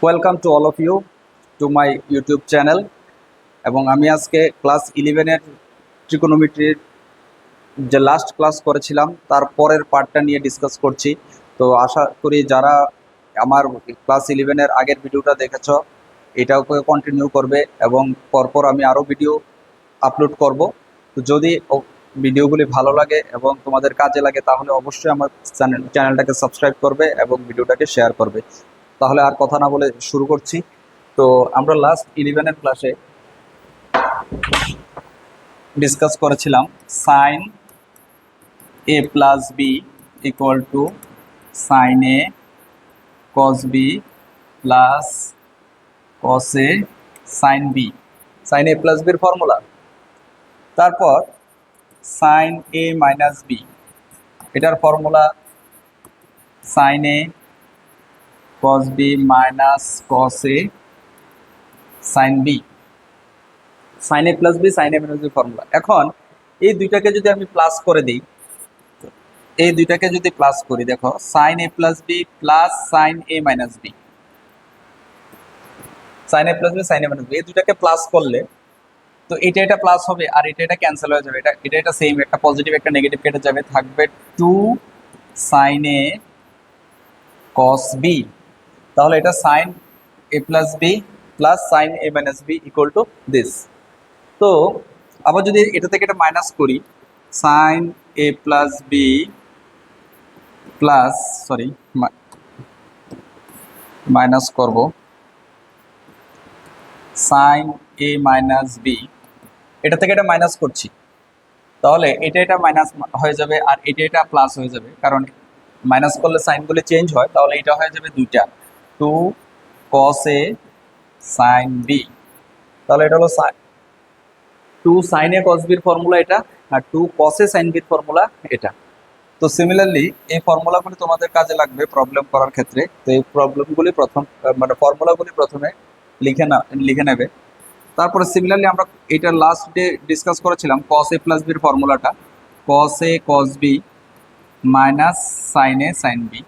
Welcome to all of you to my YouTube channel. এবং আমি আজকে ক্লাস 11-এর ট্রিকোনোমেট্রির যে লাস্ট ক্লাস করেছিলাম তার পরের পার্টটা নিয়ে ডিসকাস করছি। তো আশা করি যারা আমার ক্লাস 11-এর আগের ভিডিওটা দেখেছ এটাকে কন্টিনিউ করবে এবং পরপর আমি আরও ভিডিও আপলোড করব। তো যদি ভিডিওগুলি ভালো লাগে এবং তোমাদের কাজে লাগে তাহলে অবশ্যই আমার চ্যানেলটাকে সাবস্ক্রাইব করবে এবং ভিডিওটাকে শেয়ার করবে। তাহলে আর কথা না বলে শুরু করছি। তো আমরা লাস্ট 11-এর ক্লাসে ডিসকাস করেছিলাম sine A plus B equal to sine A cos B plus cos A sine B, sine A plus বির ফর্মুলা। তারপর সাইন এ মাইনাস বি, এটার formula sine A cos B minus cos A sine B, sine A plus B sine A minus B formula. এখন এই দুইটাকে যদি আমি plus করে দিই, এই দুইটাকে যদি প্লাস করি, দেখো sign A plus B plus sine A minus B, sine A plus B sine A minus B, এই দুইটাকে প্লাস করলে তো এটা প্লাস হবে আর এটা ক্যান্সেল হয়ে যাবে। এটা সেম, একটা পজিটিভ একটা নেগেটিভ কেটে যাবে, থাকবে two sine A cos B. তাহলে এটা sine A plus B plus sine A minus B equal to this. তো আবার যদি এটা থেকে এটা মাইনাস করি, sine A plus B plus minus করব সাইন এ মাইনাস বি, এটা থেকে এটা মাইনাস করছি, তাহলে এটা মাইনাস হয়ে যাবে আর এটা প্লাস হয়ে যাবে, কারণ মাইনাস করলে সাইনগুলো চেঞ্জ হয়। তাহলে এটা হয়ে যাবে দুইটা, two cos A sine B. তাহলে এটা হলো টু সাইন এ কস বির ফর্মুলা এটা, আর টু কস এ সাইন বির ফর্মুলা এটা। তো সিমিলারলি এই ফর্মুলাগুলি তোমাদের কাজে লাগবে প্রবলেম করার ক্ষেত্রে। তো এই প্রবলেমগুলি ফর্মুলাগুলি প্রথমে লিখে নেবে। তারপরে সিমিলারলি আমরা এটা লাস্ট ডে ডিসকাস করেছিলাম কস এ প্লাস বির ফর্মুলাটা, কস এ cos B minus sine A sine B.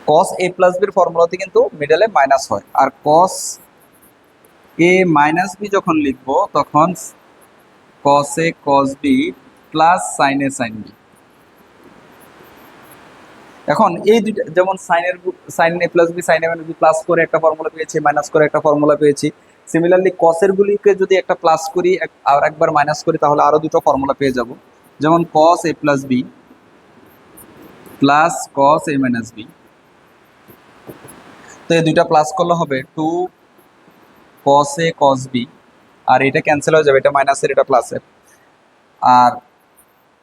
Cos A plus বির ফর্মুলাতে কিন্তু মিডলে মাইনাস হয়, আর কস এ মাইনাস বি যখন লিখবো তখন কস এ কস বি প্লাস সাইন এ সাইন বি। এখন এই দুইটা যেমন sign A plus B sine A minus B plus করে একটা ফর্মুলা পেয়েছি, মাইনাস করে একটা ফর্মুলা পেয়েছি। সিমিলারলি কসের গুলিকে যদি একটা প্লাস করি আর একবার মাইনাস করি তাহলে আরো দুটো ফর্মুলা পেয়ে যাব, যেমন কস A plus B plus cos A minus B. তো এই দুইটা প্লাস করলে হবে টু কস এ কস বি, আর এটা ক্যান্সেল হয়ে যাবে, এটা মাইনাসের এটা প্লাসের। আর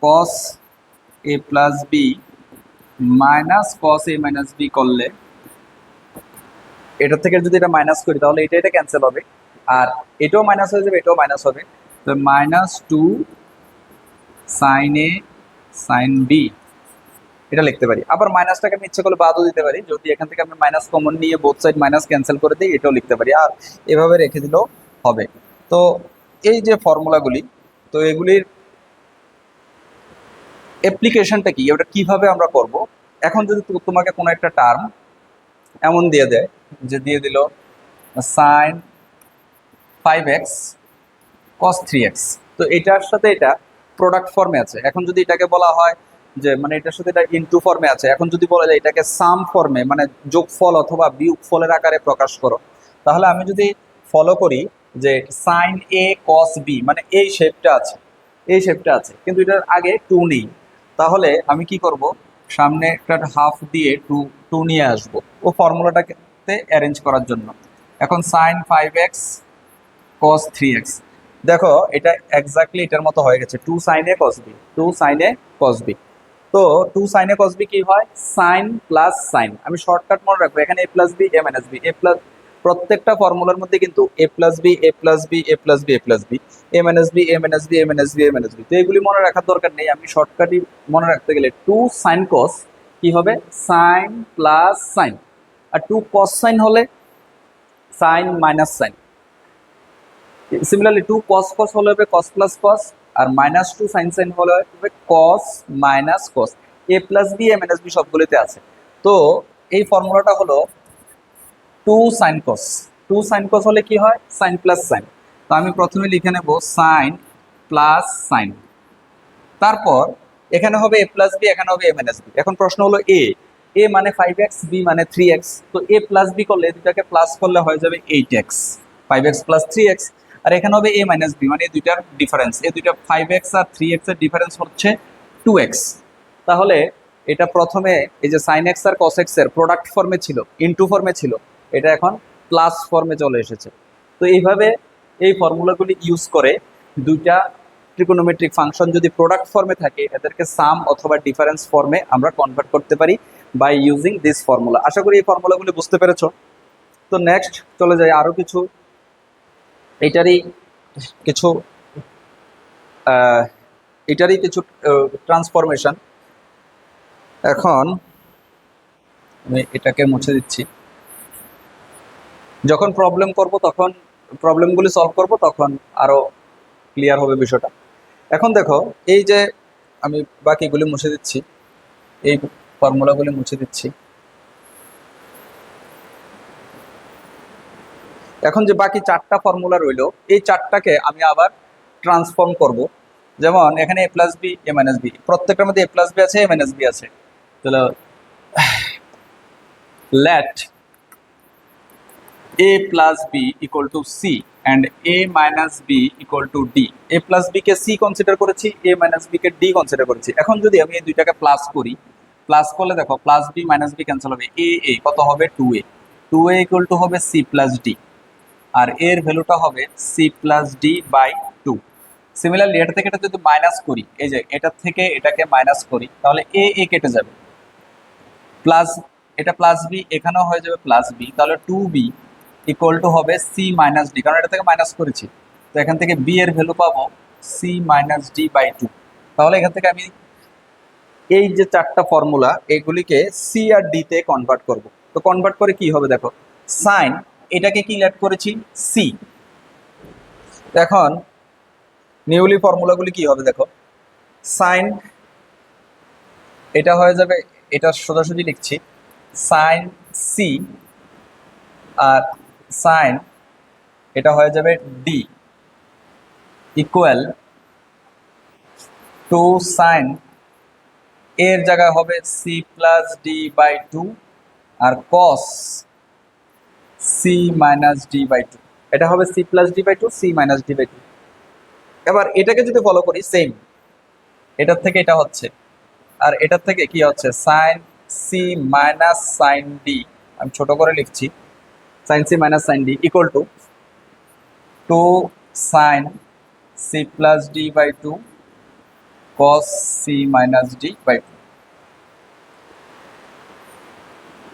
কস A plus B minus cos A minus B করলে এটা থেকে যদি এটা মাইনাস করি তাহলে এটা ক্যান্সেল হবে, আর এটাও মাইনাস হয়ে যাবে, এটাও মাইনাস হবে। তো মাইনাস টু সাইন এ সাইন বি এটা লিখতে পারি। আবার মাইনাসটাকে আমি ইচ্ছে করলে বাদও দিতে পারি, যদি এখান থেকে আমি মাইনাস কমন নিয়ে বোথ সাইড মাইনাস ক্যান্সেল করে দিই এটাও লিখতে পারি, আর এভাবে রেখে দিলেও হবে। তো এই যে ফর্মুলাগুলি, তো এগুলির অ্যাপ্লিকেশনটা কি, ওটা কিভাবে আমরা করব। এখন যদি তোমাকে কোনো একটা টার্ম এমন দিয়ে দেয়, যে দিয়ে দিল সাইন 5x cos 3x, তো এটার সাথে এটা প্রোডাক্ট ফর্মে আছে। এখন যদি এটাকে বলা হয় যে মানে এটার সাথে এটা ইনটু ফর্মে আছে, এখন যদি বলা যায় এটাকে সাম ফর্মে মানে যোগফল অথবা বিয়োগফলের আকারে প্রকাশ করো, তাহলে আমি যদি ফলো করি যে সাইন এ কস বি মানে এই শেপটা আছে, এই শেপটা আছে, কিন্তু এটার আগে টু নেই, তাহলে আমি কি করব, সামনে একটা হাফ দিয়ে টু টু নিয়ে আসবো ও ফর্মুলাটাকে অ্যারেঞ্জ করার জন্য। এখন সাইন 5x cos 3x, দেখো এটা এক্স্যাক্টলি এটার মতো হয়ে গেছে, two sine A cos B, two sine A cos B. তো two sine A cos B কি হয়, সাইন প্লাস সাইন। আমি শর্টকাট মনে রাখবো, এখানে এ plus B A minus B, A plus প্রত্যেকটা ফর্মুলার মধ্যে কিন্তু এ plus B A plus B A plus B A plus B, A minus B A minus B A minus B A minus B. তো এগুলি মনে রাখার দরকার নেই, আমি শর্টকাটই মনে রাখতে গেলে টু সাইন কস কি হবে, সাইন প্লাস সাইন, আর টু কস সাইন হলে sine minus sine. Similarly two cos cos হলে হবে কস প্লাস কস, আর মাইনাস টু সাইন সাইন হলে হবে cos minus cos. A plus B A minus B সবগুলিতে আছে। তো এই ফর্মুলাটা হলো two sine cos. Two sine cos হলে কি হয়? Sine plus sine. তো আমি প্রথমে লিখে নেব সাইন প্লাস সাইন, তারপর এখানে হবে এ প্লাস বি, এখানে হবে এ মাইনাস বি। এখন প্রশ্ন হলো এ মানে 5x, বি মানে 3x। তো এ প্লাস বি করলে দুটাকে প্লাস করলে হয়ে যাবে 8x, 5x প্লাস 3x। আর এখানে হবে এ মাইনাস বি মানে এই দুইটার ডিফারেন্স, এই দুইটা 5x আর 3x এর ডিফারেন্স হচ্ছে 2x। তাহলে এটা প্রথমে এই যে সাইন এক্স আর কস এক্স এর প্রোডাক্ট ফর্মে ছিল, ইনটু ফর্মে ছিল, এটা এখন প্লাস ফর্মে চলে এসেছে। তো এইভাবে এই ফর্মুলাগুলি ইউজ করে দুইটা ট্রিকোনোমেট্রিক ফাংশন যদি প্রোডাক্ট ফর্মে থাকে এদেরকে সাম অথবা ডিফারেন্স ফর্মে আমরা কনভার্ট করতে পারি বাই ইউজিং দিস ফর্মুলা। আশা করি এই ফর্মুলাগুলি বুঝতে পেরেছো। তো নেক্সট চলে যাই আরো কিছু, এটারই কিছু এটারই কিছু ট্রান্সফরমেশন। এখন আমি এটাকে মুছে দিচ্ছি। যখন প্রবলেম করব তখন প্রবলেমগুলি সলভ করব তখন আরো ক্লিয়ার হবে বিষয়টা। এখন দেখো এই যে আমি বাকিগুলি মুছে দিচ্ছি, এই ফর্মুলাগুলি মুছে দিচ্ছি। এখন যে বাকি চারটা ফর্মুলা রইলো এই চারটাকে আমি আবার ট্রান্সফর্ম করব। যেমন এখানে এ plus B A minus B, প্রত্যেকটার মধ্যে এ প্লাস বি আছে এ মাইনাস বি আছে। তাহলে late a plus b equal to c and a minus b equal to d। a plus b K c consider করেছি, a minus b K d consider করেছি। এখন যদি আমি এই দুইটাকে প্লাস করি, প্লাস করলে দেখো plus b minus b cancel হবে, a কত হবে 2a, 2a ইকুয়াল টু হবে c প্লাস d, আর এর ভ্যালুটা হবে c plus d by 2। Similarly এটা থেকে এটা যদি মাইনাস করি, এই যে এটা থেকে এটাকে মাইনাস করি তাহলে a কেটে যাবে, প্লাস এটা প্লাস বি এখানেও হয়ে যাবে প্লাস বি, তাহলে 2b ইকুয়াল টু হবে সি মাইনাস ডি, কারণ এটা থেকে মাইনাস করেছি। তো এখান থেকে বি এর ভ্যালু পাবো সি মাইনাস ডি বাই 2। তাহলে এখান থেকে আমি এই যে চারটা ফর্মুলা এগুলিকে সি আর ডি তে কনভার্ট করব। তো কনভার্ট করে কি হবে দেখো, সাইন এটাকে কি লেট করেছি সি। এখন নিউলি ফর্মুলাগুলি কি হবে দেখো, সাইন এটা হয়ে যাবে, এটা সোজাসুজি লিখছি সাইন সি, আর সাইন এটা হয়ে যাবে ডি ইকুয়াল টু সাইন এর জায়গায় হবে সি প্লাস ডি বাই 2 আর cos C minus D by 2। এটা হবে C plus D by 2 C minus D by 2। এবার এটাকে যদি ফলো করি সেম, এটার থেকে এটা হচ্ছে, আর এটার থেকে কি হচ্ছে sine C minus sine D, আমি ছোট করে লিখছি sine C minus sine D equal to 2 sine C plus D by 2 cos c minus d by 2।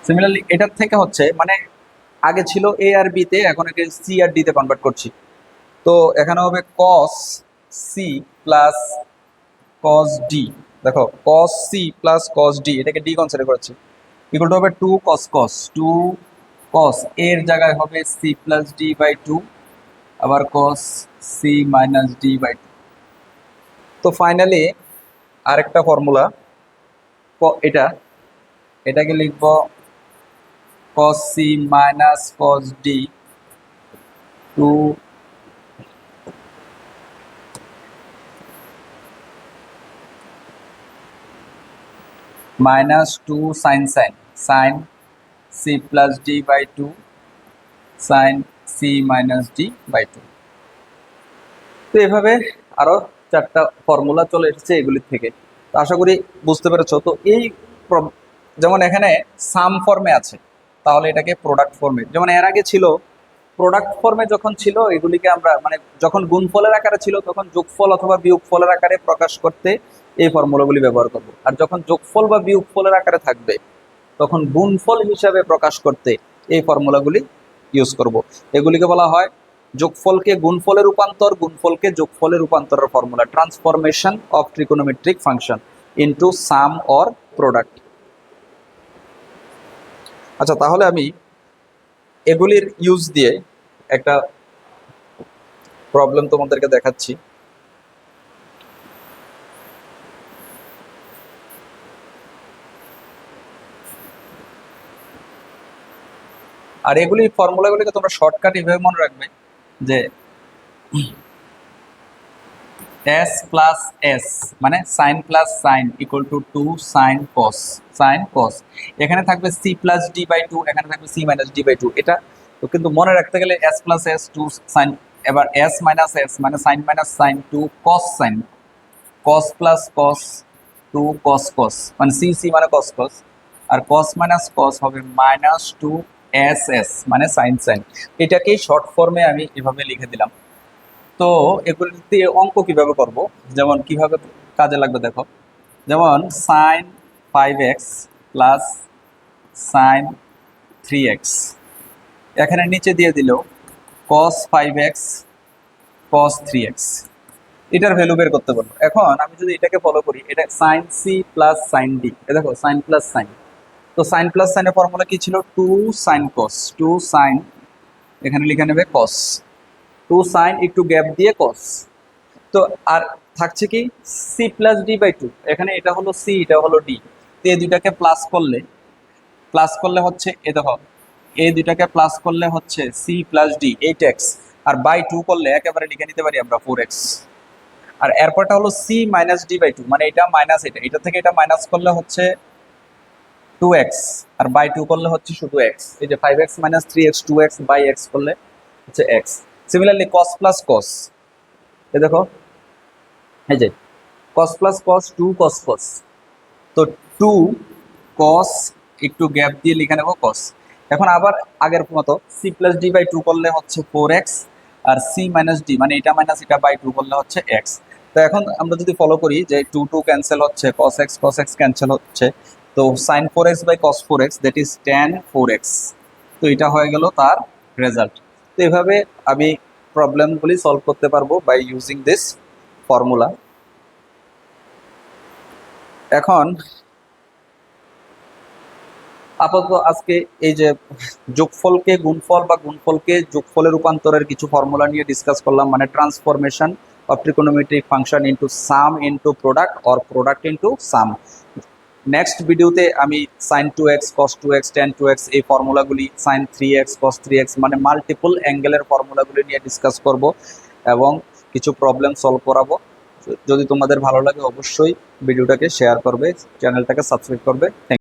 Similarly এটার থেকে হচ্ছে মানে আগে ছিল a আর b তে, এখন একে c আর d তে কনভার্ট করছি। তো এখানে হবে cos c plus cos d, দেখো cos c plus cos d এটাকে d কনসিডার করেছি, ইকুয়াল টু হবে 2 cos cos 2 cos এর জায়গায় হবে c প্লাস d বাই 2 আবার cos c minus d by 2। তো ফাইনালি আরেকটা ফর্মুলা এটা, এটাকে লিখব cos c minus cos d 2 minus 2 sin sin c plus d by 2 sin c minus d by 2। তো এভাবে আরো চারটা ফর্মুলা চলে এসেছে এগুলির থেকে। তো আশা করি বুঝতে পেরেছো। তো এই যেমন এখানে সাম ফর্মে আছে, তাহলে এটাকে প্রোডাক্ট ফর্মে, যেমন এর আগে ছিল প্রোডাক্ট ফর্মে যখন ছিল এগুলিকে আমরা মানে যখন গুণফলের আকারে ছিল তখন যোগফল অথবা বিয়োগফলের আকারে প্রকাশ করতে এই ফর্মুলাগুলি ব্যবহার করব। আর যখন যোগফল বা বিয়োগফলের আকারে থাকবে তখন গুণফল হিসাবে প্রকাশ করতে এই ফর্মুলাগুলি ইউজ করব। এগুলিকে বলা হয় যোগফলকে গুণফলে রূপান্তর, গুণফলকে যোগফলে রূপান্তরের formula, transformation of trigonometric function into some or product. আচ্ছা, তাহলে আমি এগুলির ইউজ দিয়ে একটা প্রবলেম তোমাদেরকে দেখাচ্ছি। আর এগুলি ফর্মুলাগুলিকে তোমরা শর্টকাট এভাবে মনে রাখবে যে এস প্লাস এস মানে sine plus sine equal to 2 sine cos. এখানে থাকবে সি প্লাস ডি বাই 2, এখানে থাকবে সি মাইনাস ডি বাই 2। এটা তো কিন্তু মনে রাখতে গেলে এস প্লাস এস 2 সাইন, এবার এস মাইনাস এস মানে sine minus sine 2 cos sine, cos plus cos 2 cos মানে সি সি মানে কস, আর কস মাইনাস কস হবে মাইনাস 2 এস এস মানে সাইন। এটাকেই শর্ট ফর্মে আমি এভাবে লিখে দিলাম। তো এগুলি দিয়ে অঙ্ক কিভাবে করব, যেমন কিভাবে কাজে লাগবে দেখো, যেমন sign 5x plus sign 3x, এখানে নিচে দিয়ে দিল cos 5x cos 3x, এটার ভ্যালু বের করতে পারবো। এখন আমি যদি এটাকে ফলো করি, এটা sine C plus sine D, দেখো সাইন প্লাস সাইন, তো সাইন প্লাস সাইনের ফর্মুলা কি ছিল, 2 সাইন কস, 2 সাইন এখানে লিখে নেবে কস, 2 সাইন একটু গ্যাপ দিয়ে কস। তো আর থাকছে কি সি প্লাস ডি বাই 2, এখানে এটা হলো সি এটা হলো ডি, তো এই দুইটাকে প্লাস করলে হচ্ছে এ দেখো, এই দুইটাকে প্লাস করলে হচ্ছে সি প্লাস ডি 8x, আর বাই 2 করলে একেবারে লিখে নিতে পারি আমরা 4x। আর এরপরটা হলো সি মাইনাস ডি বাই 2 মানে এটা মাইনাস এটা থেকে এটা মাইনাস করলে হচ্ছে 2x, আর বাই 2 করলে হচ্ছে শুধু x, এই যে 5x minus 3x 2x by x করলে হচ্ছে x। Similarly cos plus cos, এই দেখো এই যে cos প্লাস cos 2 cos, তো 2 cos একটু গ্যাপ দিয়ে লিখে নেব cos। এখন আবার আগের মতো c প্লাস ডি বাই 2 করলে হচ্ছে 4x, আর c মাইনাস ডি মানে এটা মাইনাস এটা বাই 2 করলে হচ্ছে x। তো এখন আমরা যদি ফলো করি যে 2 ক্যান্সেল হচ্ছে, cos x ক্যান্সেল হচ্ছে, তো sin 4x by cos 4x that is tan 4x, তো এটা হয়ে গেল তার রেজাল্ট। তো এভাবে আমি প্রবলেমগুলি সলভ করতে পারবো বাই ইউজিং দিস ফর্মুলা। এখন আপাতত আজকে এই যে যোগফলকে গুণফল বা গুণফলকে যোগফলে রূপান্তরের কিছু ফর্মুলা নিয়ে ডিসকাস করলাম, মানে transformation of trigonometric function into some into product or product into some. Next ভিডিওতে আমি sin 2x cos 2x tan 2x এই ফর্মুলাগুলি, sin 3x cos 3x মানে মাল্টিপল অ্যাঙ্গেলের ফর্মুলাগুলি নিয়ে ডিসকাস করব এবং কিছু প্রবলেম সলভ করাবো। যদি তোমাদের ভালো লাগে অবশ্যই ভিডিওটাকে শেয়ার করবে, চ্যানেলটাকে সাবস্ক্রাইব করবে। থ্যাংক